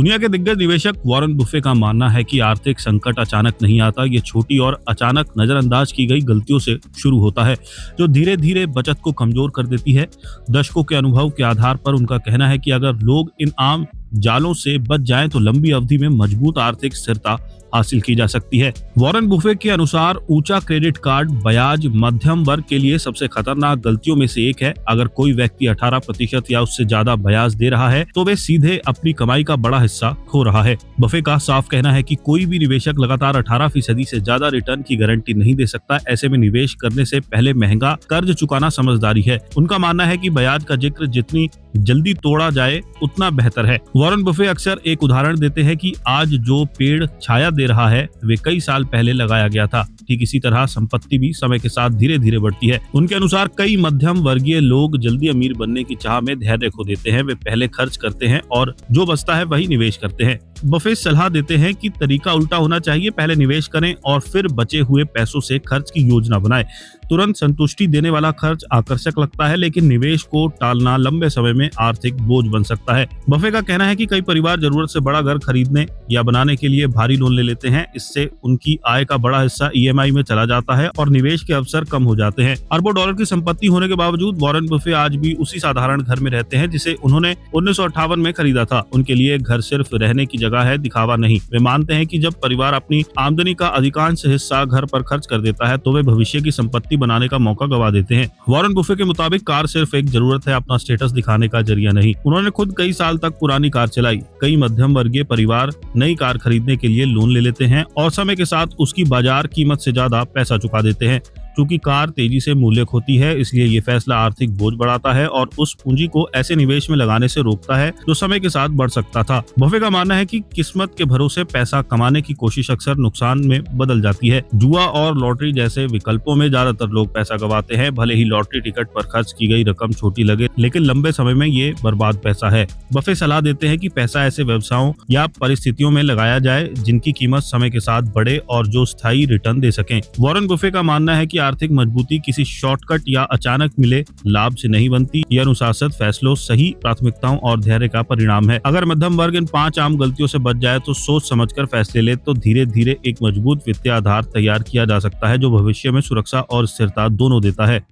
दुनिया के दिग्गज निवेशक वॉरेन बुफे का मानना है कि आर्थिक संकट अचानक नहीं आता, ये छोटी और अचानक नजरअंदाज की गई गलतियों से शुरू होता है, जो धीरे धीरे बचत को कमजोर कर देती है। दशकों के अनुभव के आधार पर उनका कहना है कि अगर लोग इन आम जालों से बच जाएं तो लंबी अवधि में मजबूत आर्थिक स्थिरता हासिल की जा सकती है। वॉरेन बुफे के अनुसार ऊंचा क्रेडिट कार्ड ब्याज मध्यम वर्ग के लिए सबसे खतरनाक गलतियों में से एक है। अगर कोई व्यक्ति 18% या उससे ज्यादा ब्याज दे रहा है तो वे सीधे अपनी कमाई का बड़ा हिस्सा खो रहा है। बुफे का साफ कहना है कि कोई भी निवेशक लगातार 18% से ज्यादा रिटर्न की गारंटी नहीं दे सकता। ऐसे में निवेश करने से पहले महंगा कर्ज चुकाना समझदारी है। उनका मानना है कि ब्याज का जिक्र जितनी जल्दी तोड़ा जाए उतना बेहतर है। वॉरेन बुफे अक्सर एक उदाहरण देते हैं कि आज जो पेड़ छाया दे रहा है वे कई साल पहले लगाया गया था। ठीक इसी तरह संपत्ति भी समय के साथ धीरे धीरे बढ़ती है। उनके अनुसार कई मध्यम वर्गीय लोग जल्दी अमीर बनने की चाह में धैर्य खो देते हैं। वे पहले खर्च करते हैं और जो बचता है वही निवेश करते हैं। बफे सलाह देते हैं कि तरीका उल्टा होना चाहिए, पहले निवेश करें और फिर बचे हुए पैसों से खर्च की योजना बनाएं। तुरंत संतुष्टि देने वाला खर्च आकर्षक लगता है, लेकिन निवेश को टालना लंबे समय में आर्थिक बोझ बन सकता है। बफे का कहना है कि कई परिवार जरूरत से बड़ा घर खरीदने या बनाने के लिए भारी लोन ले लेते हैं। इससे उनकी आय का बड़ा हिस्सा ईएमआई में चला जाता है और निवेश के अवसर कम हो जाते हैं। अरबों डॉलर की संपत्ति होने के बावजूद वॉरेन बुफे आज भी उसी साधारण घर में रहते हैं जिसे उन्होंने 1958 में खरीदा था। उनके लिए घर सिर्फ रहने की जगह है, दिखावा नहीं। वे मानते हैं कि जब परिवार अपनी आमदनी का अधिकांश हिस्सा घर पर खर्च कर देता है तो वे भविष्य की संपत्ति बनाने का मौका गवा देते हैं। वॉरेन बुफे के मुताबिक कार सिर्फ एक जरूरत है, अपना स्टेटस दिखाने का जरिया नहीं। उन्होंने खुद कई साल तक पुरानी कार चलाई। कई मध्यम वर्गीय परिवार नई कार खरीदने के लिए लोन ले लेते हैं और समय के साथ उसकी बाजार कीमत से ज्यादा पैसा चुका देते हैं। चूंकि कार तेजी से मूल्य खोती है, इसलिए ये फैसला आर्थिक बोझ बढ़ाता है और उस पूंजी को ऐसे निवेश में लगाने से रोकता है जो समय के साथ बढ़ सकता था। बुफे का मानना है कि किस्मत के भरोसे पैसा कमाने की कोशिश अक्सर नुकसान में बदल जाती है। जुआ और लॉटरी जैसे विकल्पों में ज्यादातर लोग पैसा गंवाते हैं। भले ही लॉटरी टिकट पर खर्च की गई रकम छोटी लगे, लेकिन लंबे समय में ये बर्बाद पैसा है। बुफे सलाह देते हैं कि पैसा ऐसे व्यवसायों या परिस्थितियों में लगाया जाए जिनकी कीमत समय के साथ बढ़े और जो स्थायी रिटर्न दे सकें। वॉरेन बुफे का मानना है कि आर्थिक मजबूती किसी शॉर्टकट या अचानक मिले लाभ से नहीं बनती। यह अनुशासित फैसलों, सही प्राथमिकताओं और धैर्य का परिणाम है। अगर मध्यम वर्ग इन 5 आम गलतियों से बच जाए तो सोच समझकर फैसले ले तो धीरे धीरे एक मजबूत वित्तीय आधार तैयार किया जा सकता है जो भविष्य में सुरक्षा और स्थिरता दोनों देता है।